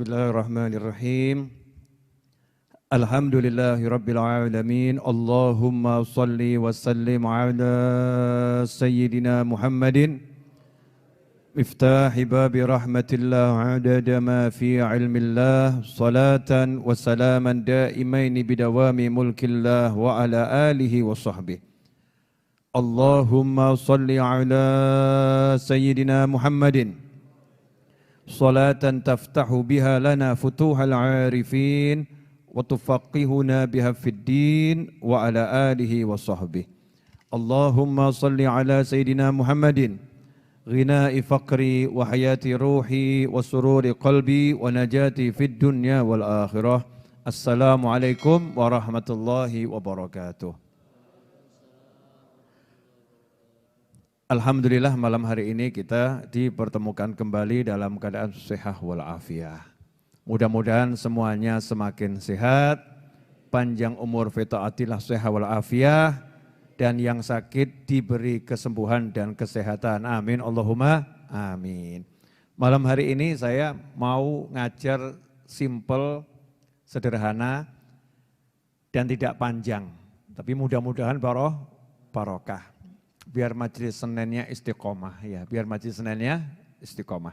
Bismillahirrahmanirrahim. Alhamdulillahi Rabbil Alamin. Allahumma salli wa sallim ala Sayyidina Muhammadin miftahi babi rahmatillah adada ma fi ilmillah salatan wa salaman daimaini bidawami mulkillah wa ala alihi wa sahbihi. Allahumma salli ala Sayyidina Muhammadin salatan taftahu biha lana futuhal arifin wa tufaqihuna biha fid din wa ala alihi wa sahbihi. Allahumma salli ala Sayyidina Muhammadin ghina'i faqri wa hayati ruhi wa sururi qalbi wa najati fid dunya wal akhirah. Assalamualaikum warahmatullahi wabarakatuh. Alhamdulillah malam hari ini kita dipertemukan kembali dalam keadaan sehat walafiat. Mudah-mudahan semuanya semakin sehat, panjang umur fi taatillah sehat walafiat, dan yang sakit diberi kesembuhan dan kesehatan. Amin Allahumma amin. Malam hari ini saya mau ngajar simple, sederhana, dan tidak panjang. Tapi mudah-mudahan barokah. Biar majelis Seninnya istiqomah ya, biar majelis Seninnya istiqomah.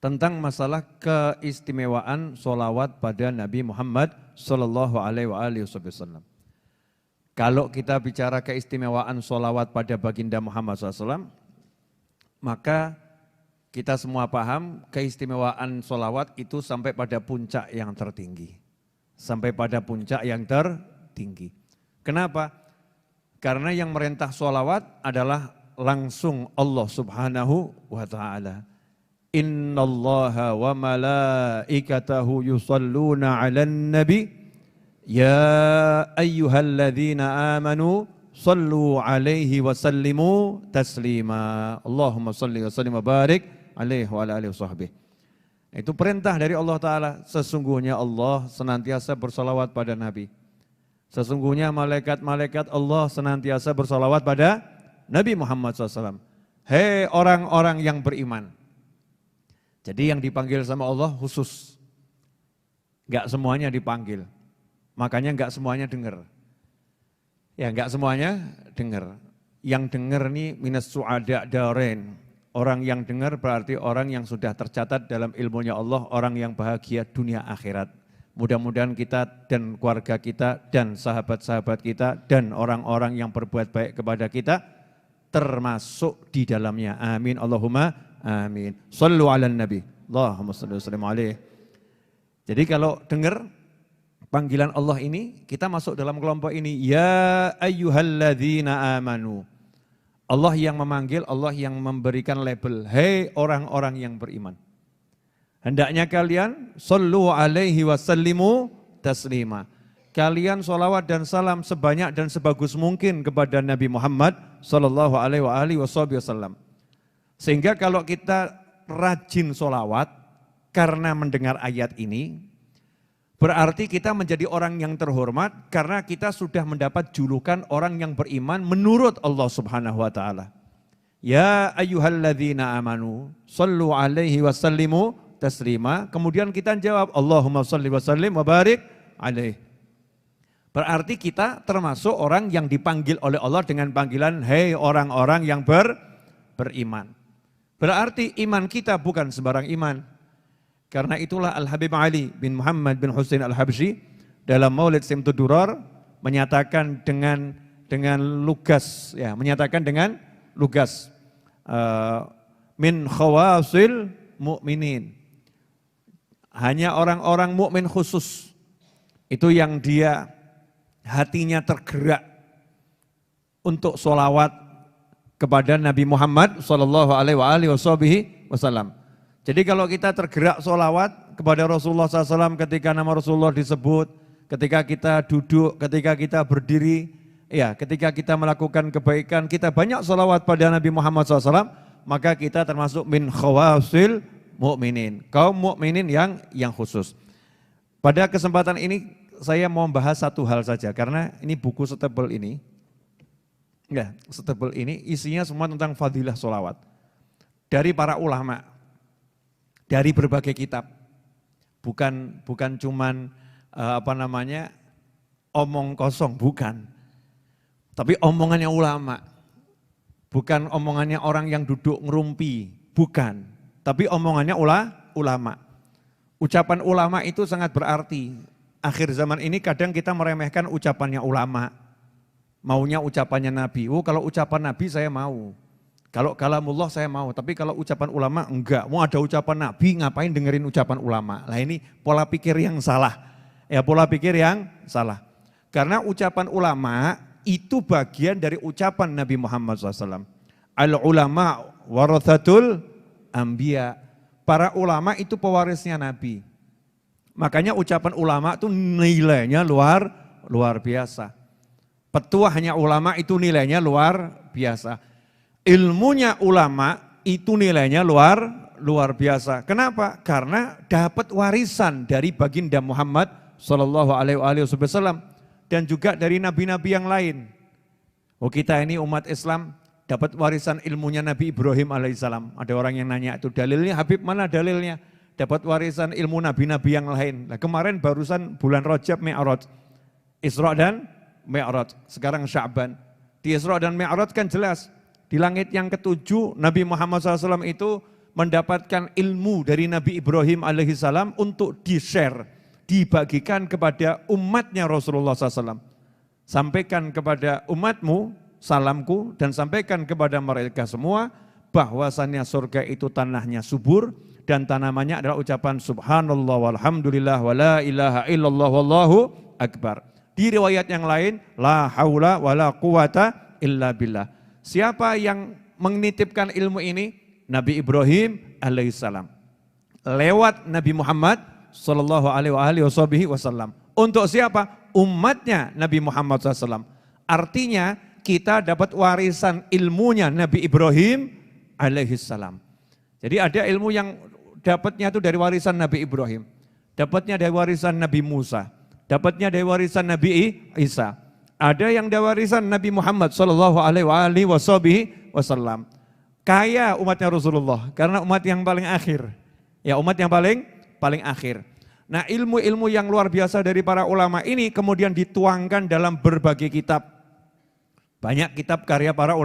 Tentang masalah keistimewaan sholawat pada Nabi Muhammad sallallahu alaihi wasallam. Kalau kita bicara keistimewaan sholawat pada baginda Muhammad SAW, maka kita semua paham keistimewaan sholawat itu sampai pada puncak yang tertinggi. Sampai pada puncak yang tertinggi. Kenapa? Karena yang merintah sholawat adalah langsung Allah subhanahu wa ta'ala. Innallaha wa malaikatahu yusalluna 'alan nabi ya ayyuhalladzina amanu sallu 'alaihi wa sallimu taslima. Allahumma salli wa sallim wa barik 'alaihi wa ala alihi washabbihi. Itu perintah dari Allah Ta'ala. Sesungguhnya Allah senantiasa bersalawat pada Nabi. Sesungguhnya malaikat-malaikat Allah senantiasa bersalawat pada Nabi Muhammad SAW. Hei orang-orang yang beriman. Jadi yang dipanggil sama Allah khusus. Enggak semuanya dipanggil. Makanya enggak semuanya dengar. Ya enggak semuanya dengar. Yang dengar nih minas su'ada darain. Orang yang dengar berarti orang yang sudah tercatat dalam ilmunya Allah. Orang yang bahagia dunia akhirat. Mudah-mudahan kita dan keluarga kita dan sahabat-sahabat kita dan orang-orang yang berbuat baik kepada kita termasuk di dalamnya. Amin Allahumma amin. Sallu ala nabi. Allahumma salli wa sallim alaihi. Jadi kalau dengar panggilan Allah ini, kita masuk dalam kelompok ini. Ya ayyuhalladzina amanu. Allah yang memanggil, Allah yang memberikan label. Hei orang-orang yang beriman. Hendaknya kalian sallu alaihi wa sallimu taslima. Kalian sholawat dan salam sebanyak dan sebagus mungkin kepada Nabi Muhammad sallallahu alaihi wasallam. Sehingga kalau kita rajin sholawat karena mendengar ayat ini, berarti kita menjadi orang yang terhormat karena kita sudah mendapat julukan orang yang beriman menurut Allah Subhanahu wa ta'ala. Ya ayyuhalladzina amanu sallu alaihi wa sallimu taslima. Kemudian kita jawab Allahumma salli wa sallim wa barik alaihi. Berarti kita termasuk orang yang dipanggil oleh Allah dengan panggilan hei orang-orang yang beriman. Berarti iman kita bukan sembarang iman. Karena itulah Al-Habib Ali bin Muhammad bin Husain Al-Habsyi dalam Maulid Simtud Durar menyatakan dengan lugas ya, menyatakan dengan lugas min khawasil mu'minin. Hanya orang-orang mukmin khusus itu yang dia hatinya tergerak untuk sholawat kepada Nabi Muhammad sallallahu alaihi wasallam. Jadi kalau kita tergerak sholawat kepada Rasulullah SAW ketika nama Rasulullah disebut, ketika kita duduk, ketika kita berdiri, ya, ketika kita melakukan kebaikan, kita banyak sholawat pada Nabi Muhammad SAW, maka kita termasuk min khawasil mu'minin, kaum mukminin yang khusus. Pada kesempatan ini saya mau membahas satu hal saja karena ini buku setebel ini. Ya, setebel ini isinya semua tentang fadilah sholawat. Dari para ulama, dari berbagai kitab. bukan cuman omong kosong, bukan. Tapi omongannya ulama. Bukan omongannya orang yang duduk ngerumpi, bukan. Tapi omongannya ulama. Ucapan ulama itu sangat berarti. Akhir zaman ini kadang kita meremehkan ucapannya ulama. Maunya ucapannya Nabi. Oh, kalau ucapan Nabi saya mau. Kalau kalamullah saya mau. Tapi kalau ucapan ulama enggak. Mau ada ucapan Nabi ngapain dengerin ucapan ulama. Nah ini pola pikir yang salah. Ya pola pikir yang salah. Karena ucapan ulama itu bagian dari ucapan Nabi Muhammad SAW. Al-ulama warathatul anbiya. Para ulama itu pewarisnya Nabi. Makanya ucapan ulama itu nilainya luar biasa. Petuahnya ulama itu nilainya luar biasa. Ilmunya ulama itu nilainya luar biasa. Kenapa? Karena dapat warisan dari baginda Muhammad SAW. Dan juga dari nabi-nabi yang lain. Oh kita ini umat Islam dapat warisan ilmunya Nabi Ibrahim alaihissalam. Ada orang yang nanya itu dalilnya, Habib mana dalilnya? Dapat warisan ilmu nabi-nabi yang lain. Nah, kemarin barusan bulan Rajab Mi'raj. Isra dan Mi'raj. Sekarang Sya'ban. Di Isra dan Mi'raj kan jelas. Di langit yang ketujuh Nabi Muhammad SAW itu mendapatkan ilmu dari Nabi Ibrahim alaihissalam untuk di-share. Dibagikan kepada umatnya Rasulullah SAW. Sampaikan kepada umatmu salamku dan sampaikan kepada mereka semua bahwasannya surga itu tanahnya subur dan tanamannya adalah ucapan subhanallah walhamdulillah wa la ilaha illallah wallahu akbar. Di riwayat yang lain la haula wa la quwata illa billah. Siapa yang menitipkan ilmu ini? Nabi Ibrahim alaihissalam. Lewat Nabi Muhammad sallallahu alaihi wasallam. Untuk siapa? Umatnya Nabi Muhammad SAW. Artinya kita dapat warisan ilmunya Nabi Ibrahim alaihissalam. Jadi ada ilmu yang dapatnya itu dari warisan Nabi Ibrahim. Dapatnya dari warisan Nabi Musa. Dapatnya dari warisan Nabi Isa. Ada yang dari warisan Nabi Muhammad sallallahu alaihi wasallam. Kaya umatnya Rasulullah karena umat yang paling akhir. Ya umat yang paling akhir. Nah ilmu-ilmu yang luar biasa dari para ulama ini kemudian dituangkan dalam berbagai kitab. Banyak kitab karya para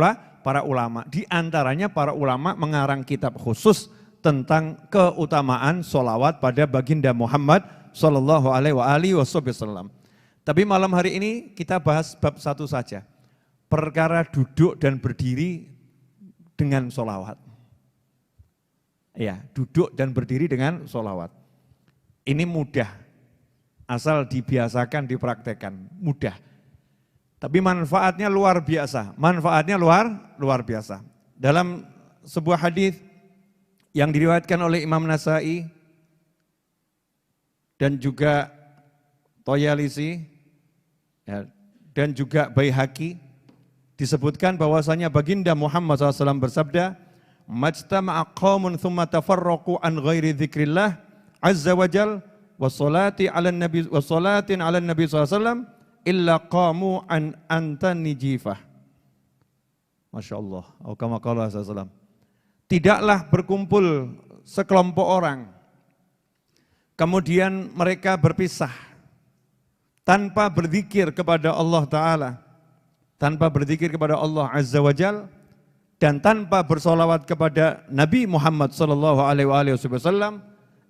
ulama. Di antaranya para ulama mengarang kitab khusus tentang keutamaan sholawat pada baginda Muhammad sallallahu alaihi wasallam. Tapi malam hari ini kita bahas bab satu saja. Perkara duduk dan berdiri dengan sholawat. Ya, duduk dan berdiri dengan sholawat. Ini mudah, asal dibiasakan, dipraktekkan, mudah. Tapi manfaatnya luar biasa, luar biasa. Dalam sebuah hadis yang diriwayatkan oleh Imam Nasai dan juga Toyalisi ya, dan juga Baihaqi disebutkan bahwasanya baginda Muhammad SAW bersabda, "Majtama'a qaumun thumma tafarraqu an ghairi dzikrillah azza wajal wassalatin 'alan nabi SAW illa qamu an antani jifah." Masya Allah. Tidaklah berkumpul sekelompok orang, kemudian mereka berpisah tanpa berzikir kepada Allah Ta'ala, tanpa berzikir kepada Allah Azza wa Jal, dan tanpa bersolawat kepada Nabi Muhammad sallallahu alaihi wasallam,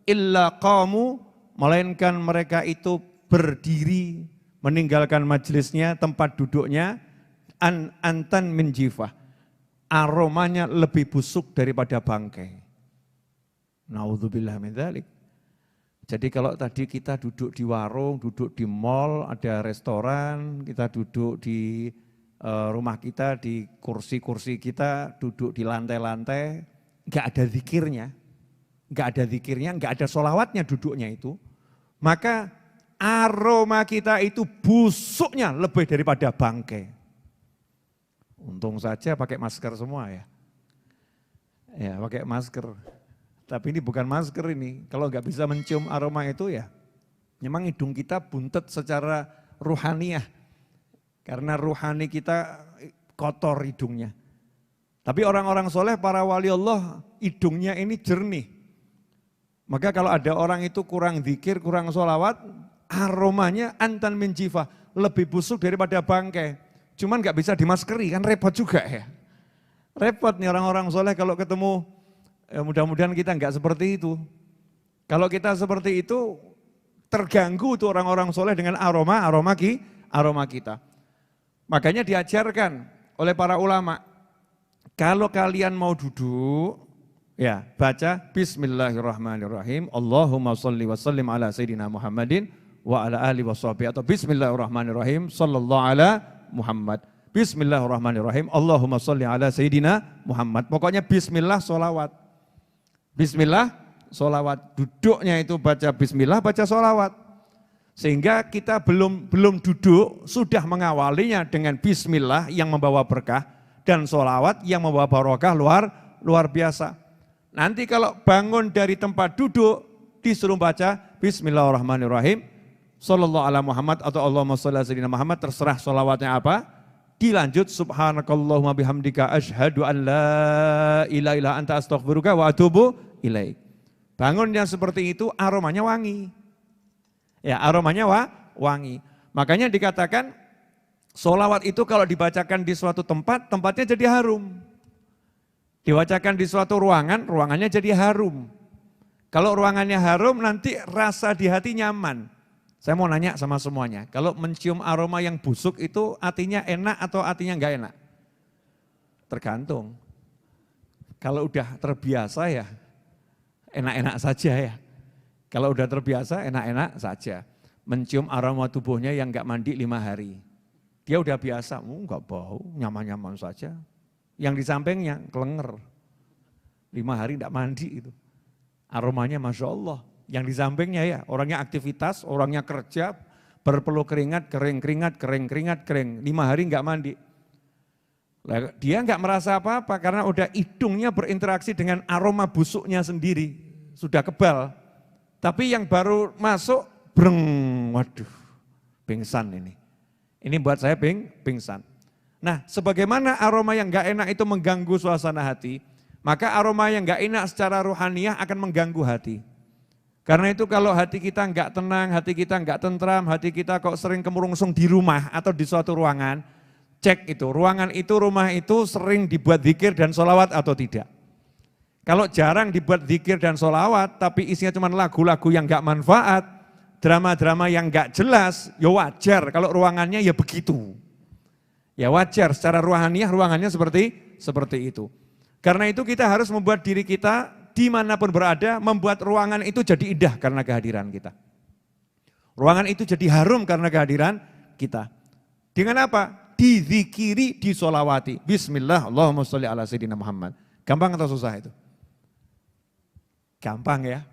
illa qamu, melainkan mereka itu berdiri meninggalkan majelisnya, tempat duduknya, antan min jifah, aromanya lebih busuk daripada bangkai. Naudzubillah min dzalik. Jadi kalau tadi kita duduk di warung, duduk di mall, ada restoran, kita duduk di rumah kita, di kursi-kursi kita, duduk di lantai-lantai, enggak ada zikirnya, enggak ada sholawatnya duduknya itu, maka aroma kita itu busuknya lebih daripada bangkai. Untung saja pakai masker semua ya. Ya pakai masker. Tapi ini bukan masker ini. Kalau nggak bisa mencium aroma itu ya, memang hidung kita buntet secara ruhaniyah. Karena ruhani kita kotor hidungnya. Tapi orang-orang soleh, para wali Allah, hidungnya ini jernih. Maka kalau ada orang itu kurang zikir, kurang sholawat, aromanya antan min jifah, lebih busuk daripada bangkai. Cuman nggak bisa dimaskeri, kan repot juga ya. Repot nih orang-orang soleh kalau ketemu, ya mudah-mudahan kita nggak seperti itu. Kalau kita seperti itu, terganggu tuh orang-orang soleh dengan aroma kita. Makanya diajarkan oleh para ulama, kalau kalian mau duduk, ya baca Bismillahirrahmanirrahim, Allahumma sholli wa sallim ala Sayyidina Muhammadin wa ala alihi wa sahbihi, atau Bismillahirrahmanirrahim, sallallahu ala Muhammad. Bismillahirrahmanirrahim, Allahumma sholli ala Sayyidina Muhammad. Pokoknya Bismillah sholawat. Bismillah sholawat. Duduknya itu baca Bismillah, baca sholawat. Sehingga kita belum duduk, sudah mengawalinya dengan Bismillah yang membawa berkah, dan sholawat yang membawa barokah luar biasa. Nanti kalau bangun dari tempat duduk, disuruh baca Bismillahirrahmanirrahim, Sallallahu ala Muhammad atau Allahumma sholli ala Sayyidina Muhammad, terserah sholawatnya apa. Dilanjut subhanakallahumma bihamdika asyhadu an la ilaha illa anta astaghfiruka wa atubu ilaik. Bangun yang seperti itu aromanya wangi. Ya, aromanya wangi. Makanya dikatakan sholawat itu kalau dibacakan di suatu tempat, tempatnya jadi harum. Dibacakan di suatu ruangan, ruangannya jadi harum. Kalau ruangannya harum, nanti rasa di hati nyaman. Saya mau nanya sama semuanya, kalau mencium aroma yang busuk itu artinya enak atau artinya enggak enak? Tergantung. Kalau udah terbiasa ya enak-enak saja ya. Kalau udah terbiasa enak-enak saja. Mencium aroma tubuhnya yang enggak mandi 5 hari. Dia udah biasa, enggak bau, nyaman-nyaman saja. Yang di sampingnya kelenger, 5 hari enggak mandi itu. Aromanya Masya Allah. Yang di sampingnya ya, orangnya aktivitas, orangnya kerja, berpeluh keringat, kering. 5 hari enggak mandi. Dia enggak merasa apa-apa karena udah hidungnya berinteraksi dengan aroma busuknya sendiri. Sudah kebal. Tapi yang baru masuk, waduh, pingsan ini. Ini buat saya pingsan. Nah, sebagaimana aroma yang enggak enak itu mengganggu suasana hati, maka aroma yang enggak enak secara ruhaniyah akan mengganggu hati. Karena itu kalau hati kita enggak tenang, hati kita enggak tentram, hati kita kok sering kemurungsung di rumah atau di suatu ruangan, cek itu, ruangan itu, rumah itu sering dibuat zikir dan sholawat atau tidak. Kalau jarang dibuat zikir dan sholawat, tapi isinya cuma lagu-lagu yang enggak manfaat, drama-drama yang enggak jelas, ya wajar kalau ruangannya ya begitu. Ya wajar, secara ruhaniyah ruangannya seperti itu. Karena itu kita harus membuat diri kita dimanapun berada, membuat ruangan itu jadi indah karena kehadiran kita. Ruangan itu jadi harum karena kehadiran kita. Dengan apa? Dizikiri, disolawati. Bismillah, Allahumma sholli ala Sayyidina Muhammad. Gampang atau susah itu? Gampang ya.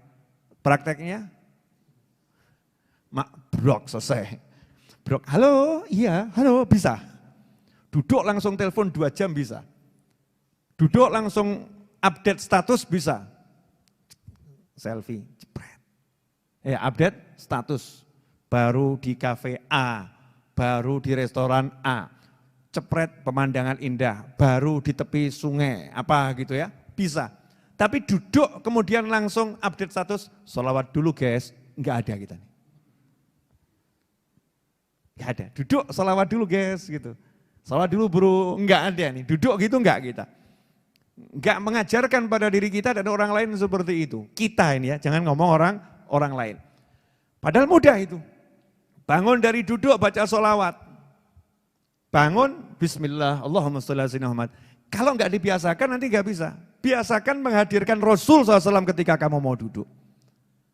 Prakteknya? Brok, selesai. Brok, halo, iya, halo, bisa. Duduk langsung telepon 2 jam bisa. Duduk langsung update status bisa. Selfie, jepret. Ya, update status. Baru di kafe A, baru di restoran A. Cepret pemandangan indah, baru di tepi sungai, apa gitu ya, bisa. Tapi duduk kemudian langsung update status, sholawat dulu guys, enggak ada kita nih. Enggak ada, duduk sholawat dulu guys gitu. Sholawat dulu bro, enggak ada nih, duduk gitu enggak kita. Enggak mengajarkan pada diri kita dan orang lain seperti itu. Kita ini ya, jangan ngomong orang lain. Padahal mudah itu. Bangun dari duduk baca sholawat. Bangun, bismillah, Allahumma sholli ala Sayyidina Muhammad. Kalau enggak dibiasakan nanti enggak bisa. Biasakan menghadirkan Rasul SAW ketika kamu mau duduk.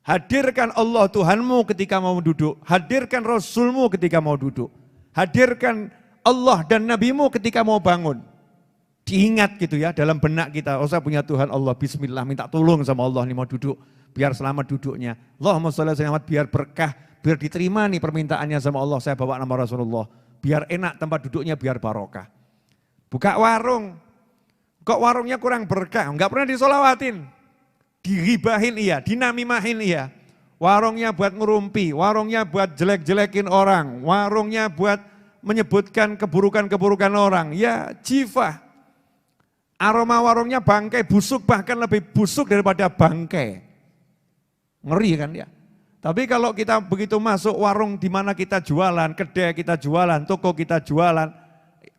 Hadirkan Allah Tuhanmu ketika mau duduk. Hadirkan Rasulmu ketika mau duduk. Hadirkan Allah dan Nabimu ketika mau bangun. Diingat gitu ya dalam benak kita, oh saya punya Tuhan Allah, bismillah, minta tolong sama Allah nih mau duduk, biar selamat duduknya. Allahumma sholli ala Sayyidina Muhammad, biar berkah, biar diterima nih permintaannya sama Allah, saya bawa nama Rasulullah. Biar enak tempat duduknya, biar barokah. Buka warung, kok warungnya kurang berkah, enggak pernah disolawatin. Diribahin iya, dinamimahin iya. Warungnya buat ngerumpi, warungnya buat jelek-jelekin orang, warungnya buat menyebutkan keburukan-keburukan orang. Ya jifah. Aroma warungnya bangkai busuk, bahkan lebih busuk daripada bangkai. Ngeri kan ya. Tapi kalau kita begitu masuk warung di mana kita jualan, kedai kita jualan, toko kita jualan,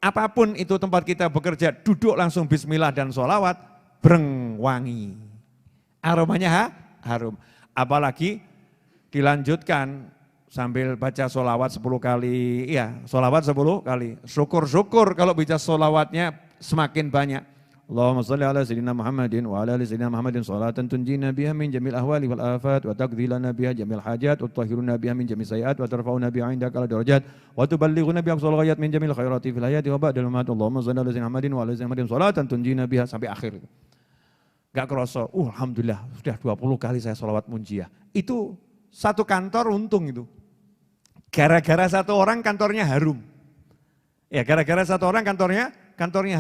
apapun itu tempat kita bekerja, duduk langsung bismillah dan sholawat, breng wangi. Aromanya harum. Apalagi dilanjutkan sambil baca sholawat 10 kali, ya sholawat 10 kali. Syukur-syukur kalau baca sholawatnya semakin banyak. Allahumma salli ala sayyidina Muhammadin wa ala ali sayyidina Muhammadin salatan tunjina biha min jamil ahwali wal afat wa taqdhilana biha jamil hajat wa tutahhiruna biha min jamil sayiat wa tarfa'una biha indaka ala darajat wa tuballighuna biha aqsal ghayat min jamil khairati fil hayati wa ba'dal mamat. Allahumma salli ala sayyidina Muhammadin wa ala ali sayyidina Muhammadin salatan tunjina biha sampai akhir. Gak kerasa, alhamdulillah sudah 20 kali saya sholawat munjiah. Itu satu kantor untung itu. Gara-gara satu orang kantornya harum. Ya gara-gara satu orang kantornya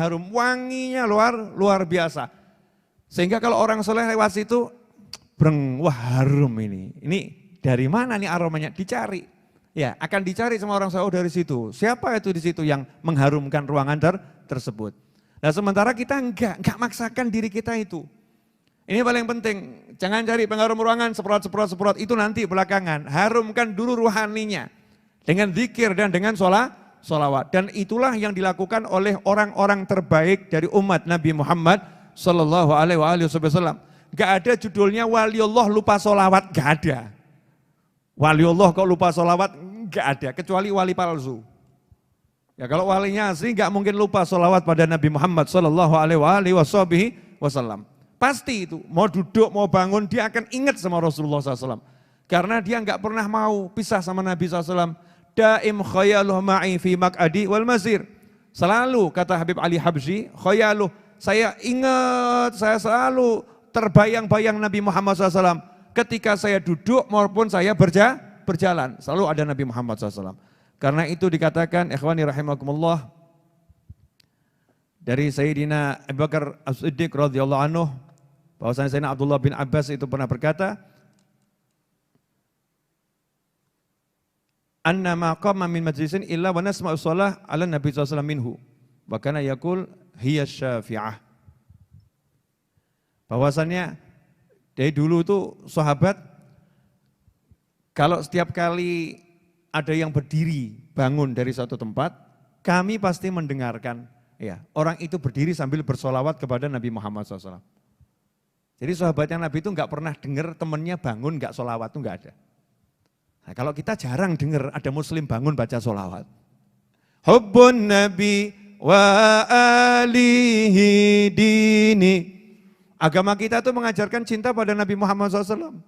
harum, wanginya luar biasa. Sehingga kalau orang soleh lewat situ, breng, wah harum ini. Ini dari mana nih aromanya? Dicari. Ya akan dicari sama orang soleh dari situ. Siapa itu di situ yang mengharumkan ruangan tersebut? Nah sementara kita enggak maksakan diri kita itu. Ini paling penting, jangan cari pengharum ruangan, semprot, itu nanti belakangan. Harumkan dulu ruhaninya dengan zikir dan dengan sholawat. Dan itulah yang dilakukan oleh orang-orang terbaik dari umat Nabi Muhammad Sallallahu Alaihi Wasallam. Gak ada judulnya waliullah lupa sholawat, gak ada. Waliullah kok lupa sholawat, gak ada, kecuali wali palsu. Ya kalau walinya asli gak mungkin lupa sholawat pada Nabi Muhammad Sallallahu Alaihi Wasallam. Pasti itu, mau duduk, mau bangun, dia akan ingat sama Rasulullah SAW. Karena dia nggak pernah mau pisah sama Nabi SAW. Daim khayaluh ma'i fi mak'adi wal mazir. Selalu, kata Habib Ali Habsyi, khayaluh, saya ingat, saya selalu terbayang-bayang Nabi Muhammad SAW. Ketika saya duduk maupun saya berjalan, selalu ada Nabi Muhammad SAW. Karena itu dikatakan, ikhwani rahimakumullah, dari Sayyidina Abu Bakar As-Siddiq radhiyallahu anhu, bahwasanya Sayyidina Abdullah bin Abbas itu pernah berkata, anna ma qama min majlisin illa wa nasma'u shalah ala Nabi sallallahu alaihi wasallam minhu wa kana yaqul hiya syafi'ah. Bahwasannya dari dulu itu sahabat kalau setiap kali ada yang berdiri bangun dari suatu tempat, kami pasti mendengarkan ya, orang itu berdiri sambil bersolawat kepada Nabi Muhammad SAW. Jadi sahabatnya Nabi itu nggak pernah dengar temennya bangun nggak solawat, itu nggak ada. Nah, kalau kita jarang dengar ada muslim bangun baca solawat. Hubbun Nabi wa alihi dini. Agama kita tuh mengajarkan cinta pada Nabi Muhammad SAW.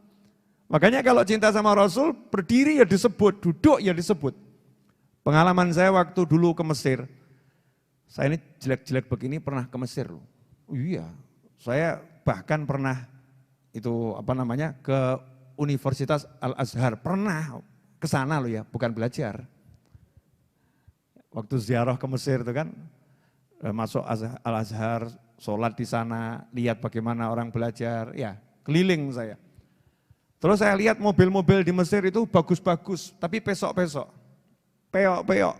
Makanya kalau cinta sama Rasul, berdiri ya disebut, duduk ya disebut. Pengalaman saya waktu dulu ke Mesir, saya ini jelek-jelek begini pernah ke Mesir loh. Iya, saya bahkan pernah itu ke Universitas Al-Azhar, pernah ke sana loh ya, bukan belajar. Waktu ziarah ke Mesir itu kan, masuk Al-Azhar, sholat di sana, lihat bagaimana orang belajar, ya keliling saya. Terus saya lihat mobil-mobil di Mesir itu bagus-bagus, tapi pesok-pesok, peok-peok.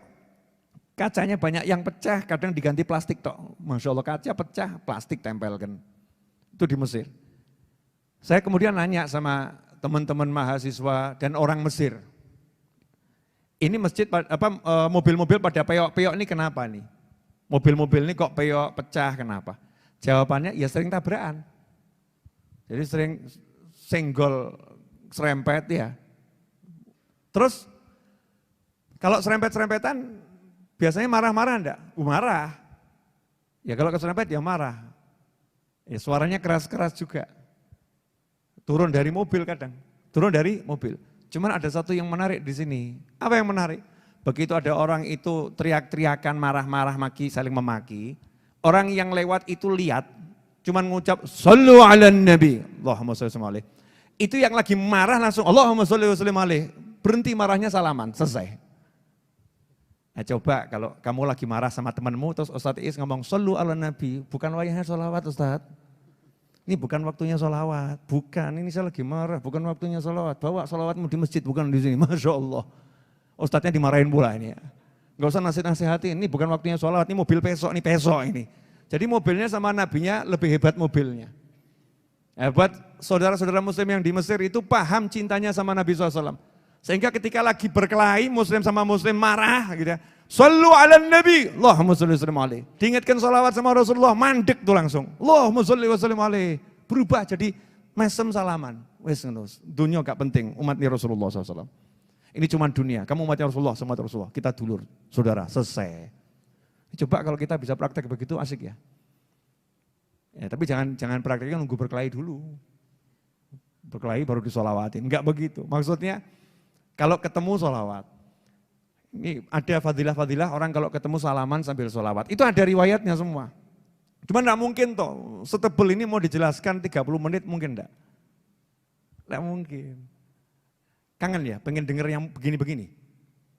Kacanya banyak yang pecah, kadang diganti plastik tok. Masya Allah kaca pecah, plastik tempelkan. Itu di Mesir. Saya kemudian nanya sama teman-teman mahasiswa dan orang Mesir. Ini masjid, mobil-mobil pada peok-peok ini kenapa nih? Mobil-mobil ini kok peok pecah kenapa? Jawabannya ya sering tabrakan. Jadi sering senggol, serempet ya. Terus kalau serempet-serempetan biasanya marah-marah enggak? Marah. Ya kalau keserempet ya marah. Ya suaranya keras-keras juga. Turun dari mobil kadang. Turun dari mobil. Cuman ada satu yang menarik di sini. Apa yang menarik? Begitu ada orang itu teriak-teriakan, marah-marah, maki, saling memaki. Orang yang lewat itu lihat, cuman ngucap, Sallu ala nabi. Allahumma sholli alaihi. Itu yang lagi marah langsung, Allahumma sholli alaihi. Berhenti marahnya salaman, selesai. Nah coba kalau kamu lagi marah sama temanmu, terus Ustadz Is ngomong, Sallu ala nabi. Bukan wayahnya sholawat Ustadz. Ini bukan waktunya sholawat, bukan, ini saya lagi marah, bukan waktunya sholawat. Bawa sholawatmu di masjid, bukan di sini, Masya Allah. Ustadznya dimarahin pula ini ya. Gak usah nasihatin, ini bukan waktunya sholawat, ini mobil pesok ini. Jadi mobilnya sama nabinya lebih hebat mobilnya. Buat saudara-saudara muslim yang di Mesir itu paham cintanya sama Nabi SAW. Sehingga ketika lagi berkelahi muslim sama muslim marah gitu ya. Sallu ala nabi, Allahumma salli wa sallim alaihi. Diingatkan salawat sama Rasulullah, mandek tuh langsung. Allahumma salli wa sallim alaihi. Berubah jadi mesem salaman. Wes dunia gak penting, umatnya Rasulullah SAW. Ini cuma dunia, kamu umatnya Rasulullah, sama Rasulullah. Kita dulur, saudara, selesai. Coba kalau kita bisa praktek begitu asik ya. Ya, tapi jangan prakteknya nunggu berkelahi dulu. Berkelahi baru disolawatin, enggak begitu. Maksudnya kalau ketemu solawat. Ini ada fadilah-fadilah orang kalau ketemu salaman sambil solawat. Itu ada riwayatnya semua. Cuma enggak mungkin toh, setebel ini mau dijelaskan 30 menit mungkin enggak. Enggak mungkin. Kangen ya, pengen denger yang begini-begini.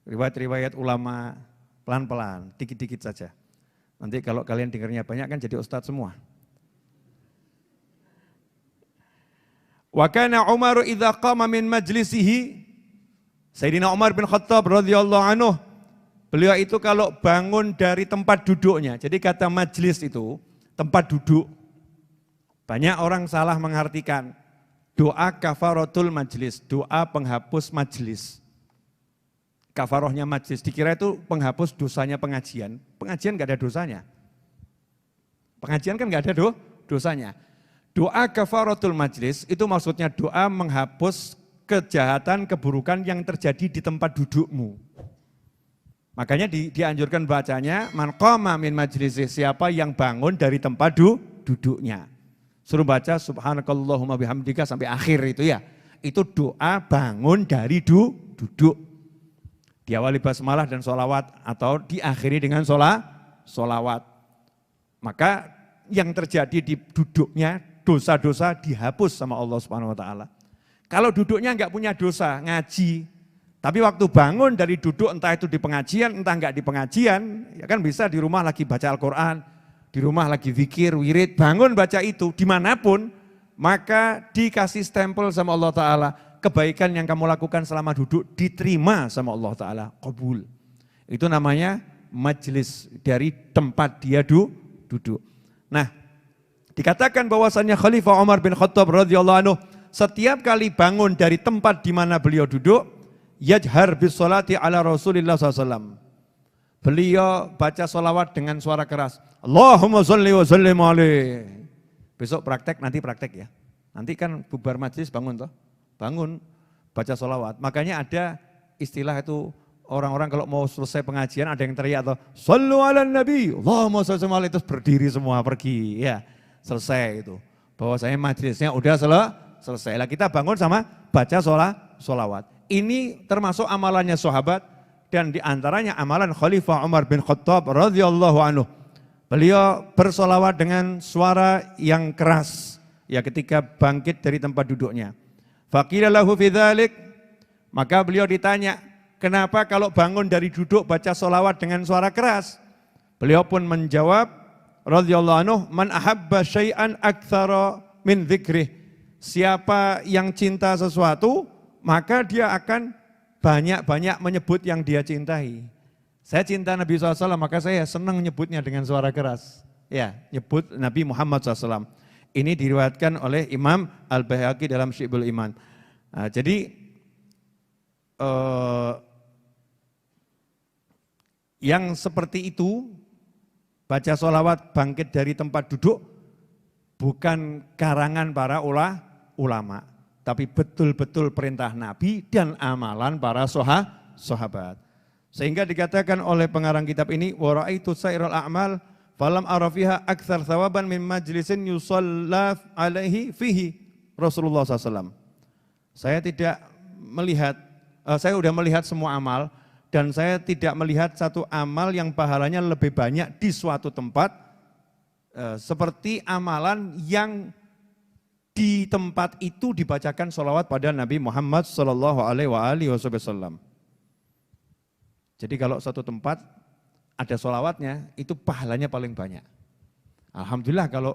Riwayat-riwayat ulama pelan-pelan, dikit-dikit saja. Nanti kalau kalian dengernya banyak kan jadi ustadz semua. Wa kana Umar idza qama min majlisihi, Sayyidina Umar bin Khattab radhiyallahu anhu, beliau itu kalau bangun dari tempat duduknya, jadi kata majlis itu tempat duduk. Banyak orang salah mengartikan doa kafaratul majlis, doa penghapus majlis. Kafarohnya majlis, dikira itu penghapus dosanya pengajian. Pengajian enggak ada dosanya. Pengajian kan enggak ada dosanya. Doa kafaratul majlis itu maksudnya doa menghapus kejahatan, keburukan yang terjadi di tempat dudukmu. Makanya dianjurkan bacanya, man qama min majlisi, siapa yang bangun dari tempat duduknya. Suruh baca subhanakallahumma bihamdika sampai akhir itu ya. Itu doa bangun dari duduk. Diawali basmalah dan sholawat atau diakhiri dengan sholawat. Maka yang terjadi di duduknya, dosa-dosa dihapus sama Allah Subhanahu wa taala. Kalau duduknya enggak punya dosa, ngaji. Tapi waktu bangun dari duduk, entah itu di pengajian, entah enggak di pengajian, ya kan bisa di rumah lagi baca Al-Quran, di rumah lagi zikir, wirid, bangun baca itu, dimanapun, maka dikasih stempel sama Allah Ta'ala, kebaikan yang kamu lakukan selama duduk diterima sama Allah Ta'ala, qabul. Itu namanya majlis, dari tempat dia duduk. Nah, dikatakan bahwasannya Khalifah Umar bin Khattab radhiyallahu anhu, setiap kali bangun dari tempat di mana beliau duduk, yajhar bis sholati ala Rasulillah SAW. Beliau baca sholawat dengan suara keras. Allahumma sholli wa sallim alaihi. Besok nanti praktek ya. Nanti kan bubar majlis bangun toh. Bangun, baca sholawat. Makanya ada istilah itu, orang-orang kalau mau selesai pengajian ada yang teriak atau sallu ala nabi, Allahumma sholli wa sallim alaihi, terus berdiri semua pergi. Ya, selesai itu. Bahwa saya majlisnya udah selesai. Lah kita bangun sama baca sholawat. Ini termasuk amalannya sahabat dan diantaranya amalan Khalifah Umar bin Khattab radhiyallahu anhu. Beliau bersolawat dengan suara yang keras ya ketika bangkit dari tempat duduknya. Faqila lahu fi dzalik, maka beliau ditanya, kenapa kalau bangun dari duduk baca solawat dengan suara keras? Beliau pun menjawab radhiyallahu anhu, man ahabba syai'an aktsara min dzikrih. Siapa yang cinta sesuatu, maka dia akan banyak-banyak menyebut yang dia cintai. Saya cinta Nabi SAW, maka saya senang nyebutnya dengan suara keras. Ya, nyebut Nabi Muhammad SAW. Ini diriwayatkan oleh Imam Al-Baihaqi dalam Syi'bul Iman. Nah, jadi yang seperti itu, baca sholawat bangkit dari tempat duduk, bukan karangan para ulama, tapi betul-betul perintah Nabi dan amalan para sahabat. Sehingga dikatakan oleh pengarang kitab ini, wa ra'aitu sairul a'mal falam arafiha aktsar thawaban min majlisin yusalla alaihi fihi Rasulullah SAW. Saya tidak melihat, saya sudah melihat semua amal dan saya tidak melihat satu amal yang pahalanya lebih banyak di suatu tempat seperti amalan yang di tempat itu dibacakan sholawat pada Nabi Muhammad SAW. Jadi kalau satu tempat ada sholawatnya, itu pahalanya paling banyak. Alhamdulillah kalau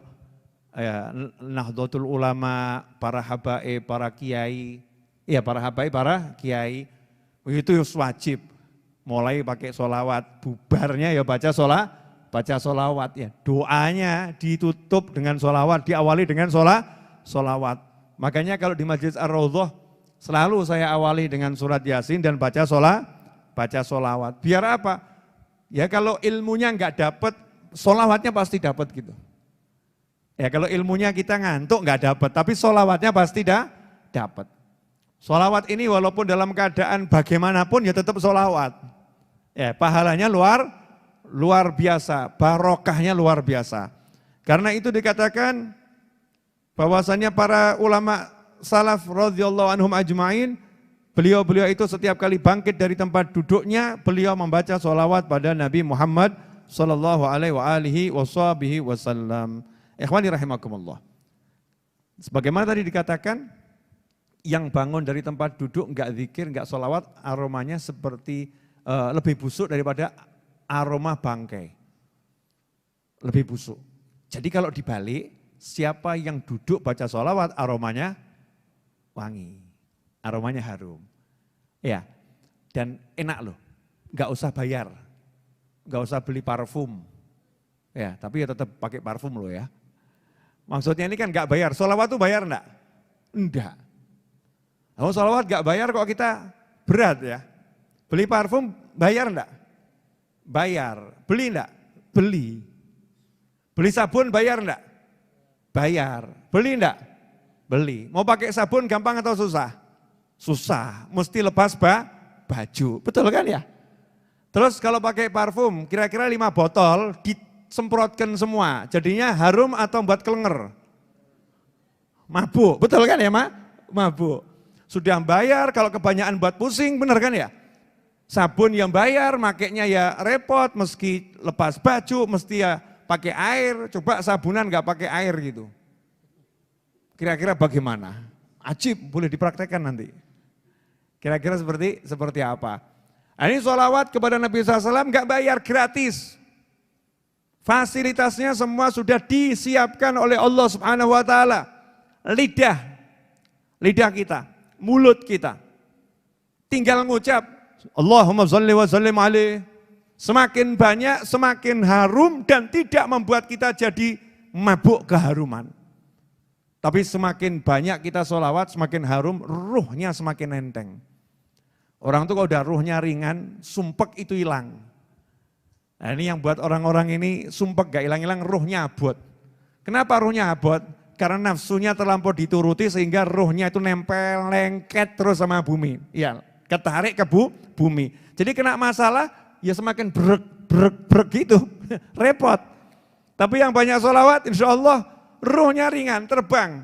Nahdlatul Ulama, para habaib, para kiai, itu wajib. Mulai pakai sholawat, bubarnya ya baca sholawat ya. Doanya ditutup dengan sholawat, diawali dengan solawat. Makanya kalau di Masjid Ar-Raudhah selalu saya awali dengan surat Yasin dan baca solawat. Biar apa? Ya kalau ilmunya nggak dapat, solawatnya pasti dapat gitu. Ya kalau ilmunya kita ngantuk nggak dapat, tapi solawatnya pasti dapat. Solawat ini walaupun dalam keadaan bagaimanapun ya tetap solawat. Ya pahalanya luar biasa, barokahnya luar biasa. Karena itu dikatakan bahwasannya para ulama salaf radhiyallahu anhum ajma'in, beliau-beliau itu setiap kali bangkit dari tempat duduknya, beliau membaca solawat pada Nabi Muhammad sallallahu alaihi wasallam. Ikhwani rahimakumullah. Sebagaimana tadi dikatakan, yang bangun dari tempat duduk enggak zikir, enggak solawat, aromanya seperti lebih busuk daripada aroma bangkai. Lebih busuk. Jadi kalau dibalik, siapa yang duduk baca solawat, aromanya wangi. Aromanya harum. Ya, dan enak loh. Enggak usah bayar. Enggak usah beli parfum. Ya, tapi ya tetap pakai parfum loh ya. Maksudnya ini kan enggak bayar. Solawat tuh bayar enggak? Enggak. Kalau solawat enggak bayar kok kita berat ya. Beli parfum bayar enggak? Bayar. Beli enggak? Beli. Beli sabun bayar enggak? Bayar. Beli enggak? Beli. Mau pakai sabun gampang atau susah? Susah. Mesti lepas baju. Betul kan ya? Terus kalau pakai parfum kira-kira 5 botol disemprotkan semua. Jadinya harum atau buat kelenger? Mabuk. Betul kan ya mabuk. Sudah bayar kalau kebanyakan buat pusing, bener kan ya? Sabun yang bayar, makainya ya repot, meski lepas baju, mesti ya pakai air. Coba sabunan nggak pakai air gitu. Kira-kira bagaimana? Ajib, boleh dipraktekkan nanti. Kira-kira seperti apa? Nah, ini sholawat kepada Nabi SAW nggak bayar, gratis. Fasilitasnya semua sudah disiapkan oleh Allah Subhanahu Wa Taala. Lidah kita, mulut kita. Tinggal ngucap, Allahumma sholli wa sallim alaih. Semakin banyak, semakin harum dan tidak membuat kita jadi mabuk keharuman. Tapi semakin banyak kita sholawat, semakin harum, ruhnya semakin enteng. Orang tuh kalau udah ruhnya ringan, sumpek itu hilang. Nah ini yang buat orang-orang ini sumpek gak hilang-hilang, ruhnya abot. Kenapa ruhnya abot? Karena nafsunya terlampau dituruti sehingga ruhnya itu nempel, lengket terus sama bumi. Ya, ketarik ke bumi. Jadi kena masalah, ya semakin brek gitu, repot. Tapi yang banyak sholawat, insya Allah ruhnya ringan, terbang.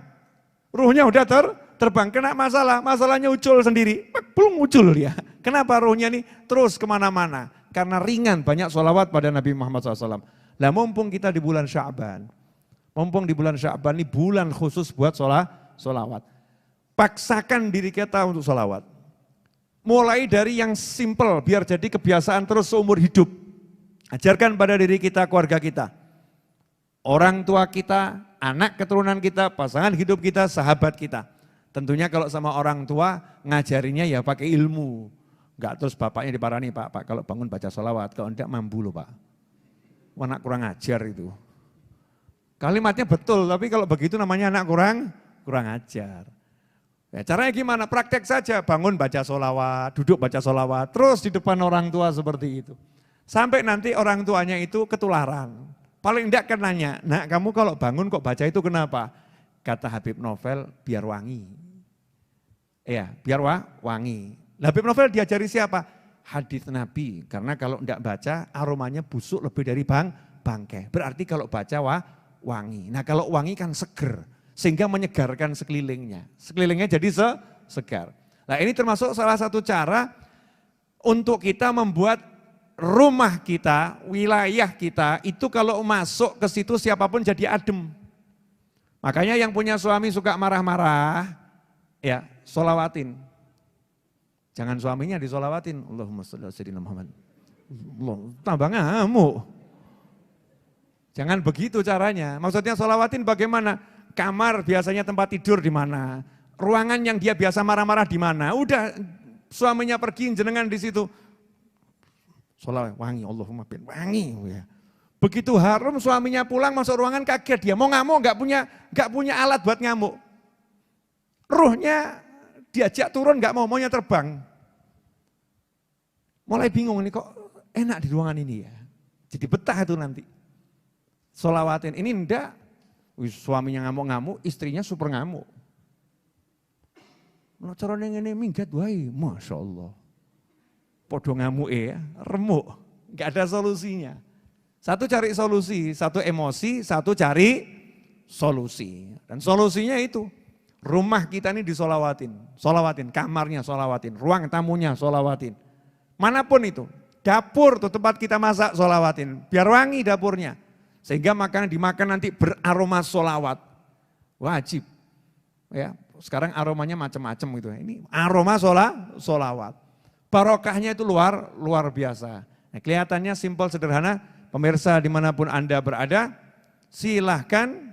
Ruhnya udah terbang, kena masalah, masalahnya ucul sendiri, belum ucul dia. Kenapa ruhnya ini terus kemana-mana? Karena ringan, banyak sholawat pada Nabi Muhammad SAW. Nah mumpung kita di bulan Sya'ban, ini bulan khusus buat sholawat. Paksakan diri kita untuk sholawat. Mulai dari yang simple, biar jadi kebiasaan terus seumur hidup. Ajarkan pada diri kita, keluarga kita. Orang tua kita, anak keturunan kita, pasangan hidup kita, sahabat kita. Tentunya kalau sama orang tua, ngajarinya ya pakai ilmu. Enggak terus bapaknya diparani, Pak kalau bangun baca sholawat, kalau enggak mampu loh Pak. Anak kurang ajar itu. Kalimatnya betul, tapi kalau begitu namanya anak kurang ajar. Ya, caranya gimana? Praktek saja, bangun baca sholawat, duduk baca sholawat, terus di depan orang tua seperti itu. Sampai nanti orang tuanya itu ketularan. Paling enggak kan nanya, nak kamu kalau bangun kok baca itu kenapa? Kata Habib Novel, biar wangi. Iya, biar wangi. Habib Novel diajari siapa? Hadis Nabi, karena kalau enggak baca aromanya busuk lebih dari bangkai. Berarti kalau baca wangi. Nah kalau wangi kan seger, sehingga menyegarkan sekelilingnya. Sekelilingnya jadi segar. Nah ini termasuk salah satu cara untuk kita membuat rumah kita, wilayah kita, itu kalau masuk ke situ siapapun jadi adem. Makanya yang punya suami suka marah-marah, ya sholawatin. Jangan suaminya disolawatin. Allahumma sholli ala sayyidina Muhammad. Allah, tambah ngamuk. Jangan begitu caranya. Maksudnya sholawatin bagaimana? Kamar biasanya tempat tidur di mana? Ruangan yang dia biasa marah-marah di mana? Udah suaminya pergi jenengan di situ. Sholawat wangi, Allahumma bin wangi. Ya. Begitu harum suaminya pulang masuk ruangan kaget dia. Mau ngamuk nggak punya alat buat ngamuk. Ruhnya diajak turun nggak maunya terbang. Mulai bingung nih kok enak di ruangan ini ya. Jadi betah itu nanti. Sholawatin, ini enggak. Suaminya ngamuk-ngamuk, istrinya super ngamuk. Nah, caranya ini minggat wae, Masya Allah. Podo ngamuk ya, remuk, nggak ada solusinya. Satu cari solusi, satu emosi, satu cari solusi. Dan solusinya itu, rumah kita ini disolawatin, kamarnya solawatin, ruang tamunya solawatin. Manapun itu, dapur tuh tempat kita masak solawatin, biar wangi dapurnya. Sehingga makanan dimakan nanti beraroma solawat. Wajib. Ya, sekarang aromanya macam-macam gitu. Ini aroma solawat. Barokahnya itu luar biasa. Nah, kelihatannya simpel sederhana. Pemirsa dimanapun Anda berada, silahkan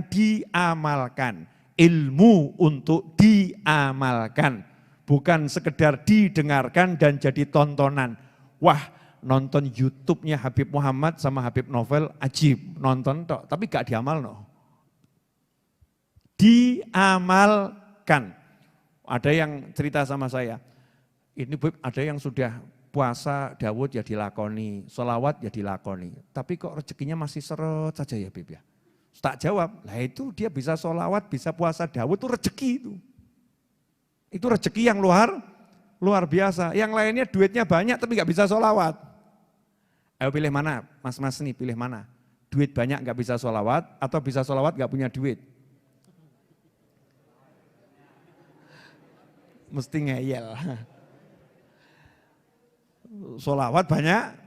diamalkan. Ilmu untuk diamalkan. Bukan sekedar didengarkan dan jadi tontonan. Wah, nonton YouTube-nya Habib Muhammad sama Habib Novel ajib, nonton tok, tapi gak diamal no. Diamalkan. Ada yang cerita sama saya, ini ada yang sudah puasa Dawud ya dilakoni, sholawat ya dilakoni, tapi kok rezekinya masih seret saja ya Bib ya. Tak jawab, lah itu dia bisa sholawat, bisa puasa Dawud itu rezeki itu. Itu rezeki yang luar biasa. Yang lainnya duitnya banyak tapi gak bisa sholawat. Ayo pilih mana, mas-mas nih pilih mana. Duit banyak gak bisa sholawat atau bisa sholawat gak punya duit. Mesti ngeyel. Sholawat banyak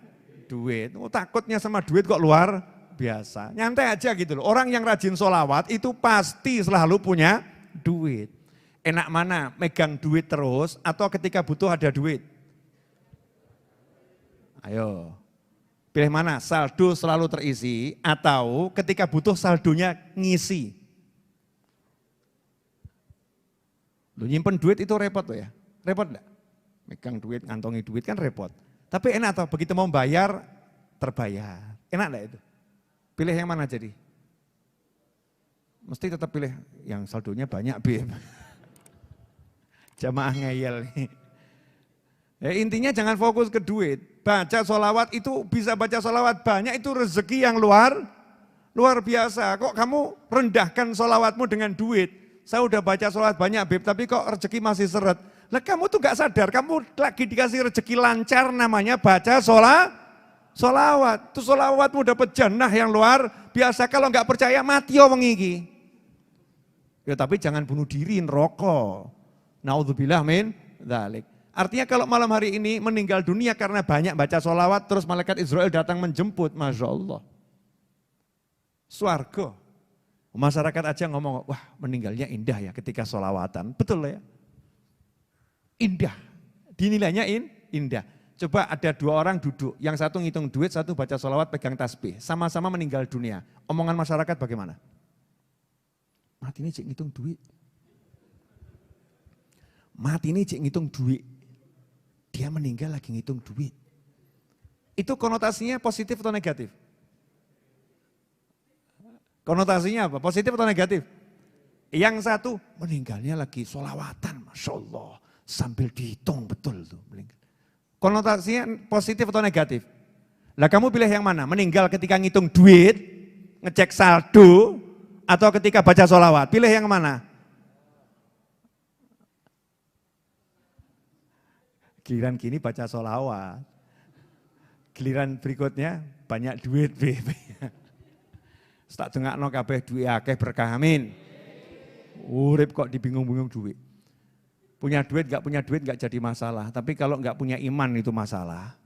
duit. Oh, takutnya sama duit kok luar biasa. Nyantai aja gitu loh. Orang yang rajin sholawat itu pasti selalu punya duit. Enak mana megang duit terus atau ketika butuh ada duit? Ayo. Pilih mana, saldo selalu terisi atau ketika butuh saldonya ngisi. Lu nyimpen duit itu repot loh ya, repot enggak? Megang duit, ngantongi duit kan repot. Tapi enak atau begitu mau bayar, terbayar. Enak enggak itu? Pilih yang mana jadi? Mesti tetap pilih yang saldonya banyak, Bim. Jamaah ngeyel nih. Ya, intinya jangan fokus ke duit. Baca sholawat itu bisa baca sholawat banyak itu rezeki yang luar biasa. Kok kamu rendahkan sholawatmu dengan duit? Saya udah baca sholawat banyak Beb, tapi kok rezeki masih seret. Lah kamu tuh gak sadar, kamu lagi dikasih rezeki lancar namanya baca sholawat. Tuh sholawatmu dapat jannah yang luar biasa. Kalau gak percaya mati wong iki. Ya tapi jangan bunuh diri, rokok. Naudzubillah min dzalik. Artinya kalau malam hari ini meninggal dunia karena banyak baca sholawat, terus malaikat Israel datang menjemput, Masya Allah. Swarga. Masyarakat aja ngomong, wah meninggalnya indah ya ketika sholawatan. Betul ya? Indah. Dinilainya indah. Coba ada dua orang duduk, yang satu ngitung duit, satu baca sholawat pegang tasbih. Sama-sama meninggal dunia. Omongan masyarakat bagaimana? Mati ini cik ngitung duit. Mati ini cik ngitung duit. Dia meninggal lagi ngitung duit. Itu konotasinya positif atau negatif? Konotasinya apa? Positif atau negatif? Yang satu meninggalnya lagi sholawatan, Masya Allah. Sambil dihitung betul tuh. Konotasinya positif atau negatif? Lah kamu pilih yang mana? Meninggal ketika ngitung duit, ngecek saldo, atau ketika baca sholawat? Pilih yang mana? Giliran gini baca sholawat. Giliran berikutnya banyak duit. Tak dengakno kabeh duit akeh berkah amin. Urip kok dibingung-bingung duit. Punya duit gak jadi masalah. Tapi kalau gak punya iman itu masalah.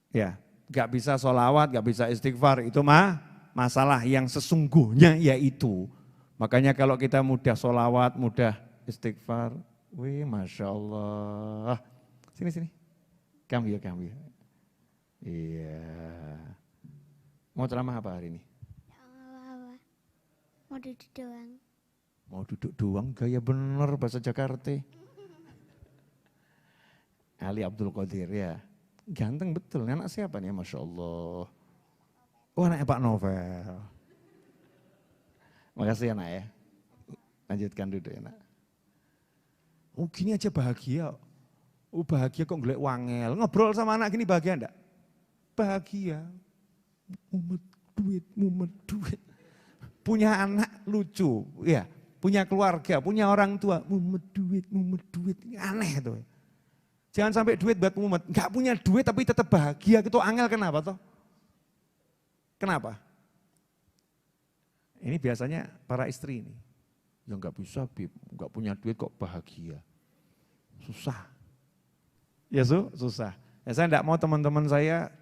Ya, gak bisa sholawat, gak bisa istighfar itu masalah yang sesungguhnya yaitu. Makanya kalau kita mudah sholawat, mudah istighfar, wih Masya Allah. Sini. Kamu ya. Iya. Mau ceramah apa hari ini? Mau duduk doang. Mau duduk doang, gaya bener bahasa Jakarta. Ali Abdul Qadir ya. Ganteng betul, anak siapa nih Masya Allah. Oh anaknya Pak Novel. Makasih anak ya. Lanjutkan duduk enak. Oh gini aja bahagia. Oh bahagia kok golek wangel. Ngobrol sama anak gini bahagia enggak? Bahagia. Mumet duit. Punya anak lucu, ya. Punya keluarga, punya orang tua. Mumet duit. Aneh tuh. Jangan sampai duit buat mumet. Enggak punya duit tapi tetap bahagia. Itu angel kenapa toh? Kenapa? Ini biasanya para istri ini. Ya enggak bisa, Bib. Enggak punya duit kok bahagia. Susah. Ya susah. Ya, saya enggak mau teman-teman saya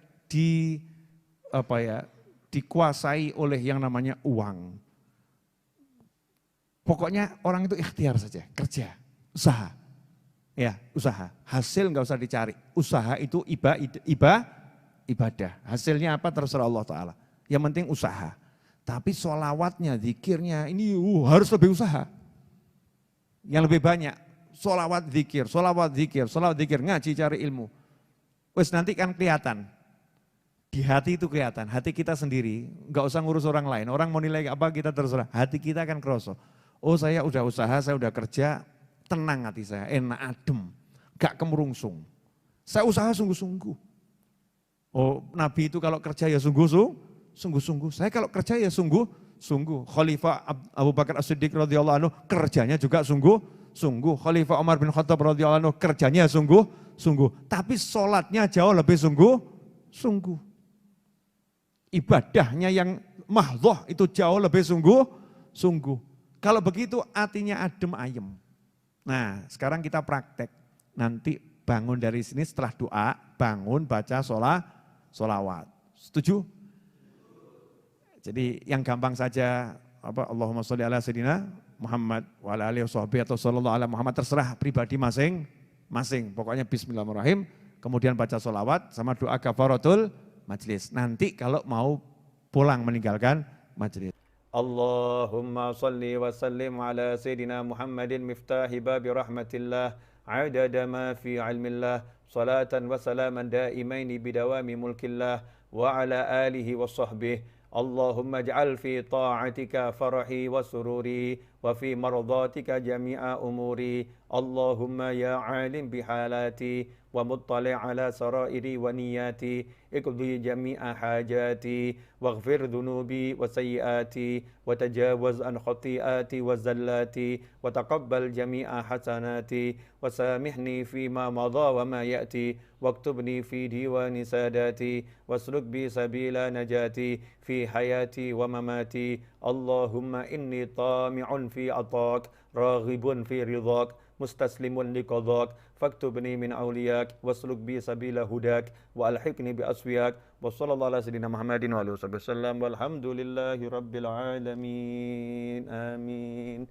dikuasai oleh yang namanya uang. Pokoknya orang itu ikhtiar saja, kerja, usaha. Ya, usaha. Hasil enggak usah dicari. Usaha itu ibadah. Hasilnya apa terserah Allah Ta'ala. Yang penting usaha. Tapi sholawatnya, zikirnya ini harus lebih usaha. Yang lebih banyak. Sholawat zikir, ngaji cari ilmu. Wes nanti kan kelihatan. Di hati itu kelihatan, hati kita sendiri, enggak usah ngurus orang lain. Orang mau nilai apa kita terserah, hati kita akan kerosok. Oh saya udah usaha, saya udah kerja, tenang hati saya, enak adem, gak kemerungsung. Saya usaha sungguh-sungguh. Oh Nabi itu kalau kerja ya sungguh-sungguh. Saya kalau kerja ya sungguh-sungguh. Khalifah Abu Bakar As-Siddiq radhiyallahu anhu kerjanya juga sungguh. Khalifah Umar bin Khattab radhiyallahu anhu kerjanya sungguh. Tapi sholatnya jauh lebih sungguh. Ibadahnya yang mahdhah itu jauh lebih sungguh. Kalau begitu hatinya adem ayem. Nah sekarang kita praktek. Nanti bangun dari sini setelah doa, bangun baca sholawat. Setuju? Jadi yang gampang saja, Allahumma sholli ala sayyidina Muhammad wa ala alihi washabbihi atau sallallahu ala Muhammad, terserah pribadi masing-masing. Pokoknya bismillahirrahmanirrahim, kemudian baca sholawat sama doa kafaratul majlis. Nanti kalau mau pulang meninggalkan majlis. Allahumma salli wa sallim ala sayyidina Muhammadin miftahi babi rahmatillah adada ma fi ilmillah salatan wa salaman daimaini bidawami mulkillah wa ala alihi wa sahbihi. Allahumma ij'al fi ta'atika farahi wa sururi wa fi mardatika jami'a umuri. Allahumma ya alim bihalati wa muttali' ala sarairi wa niyati iqdi jami'a hajati waghfir dhunubi wa sayyiati wa tajawaz an khati'ati wa zallati wa taqabbal jami'a hasanati wa samihni fima madha wa ma ya'ti waktubni fi diwani sadati wasluk bi sabila najati fi hayati wa mamati. Allahumma inni tami'un fi atak raghibun fi ridhak mustaslimun liqadak faktubni min awliyak wasluk bi sabila hudak wa alhiqni bi aswiyak wa sallallahu ala sayyidina Muhammadin wa alihi wasallam walhamdulillahi rabbil alamin. Amin.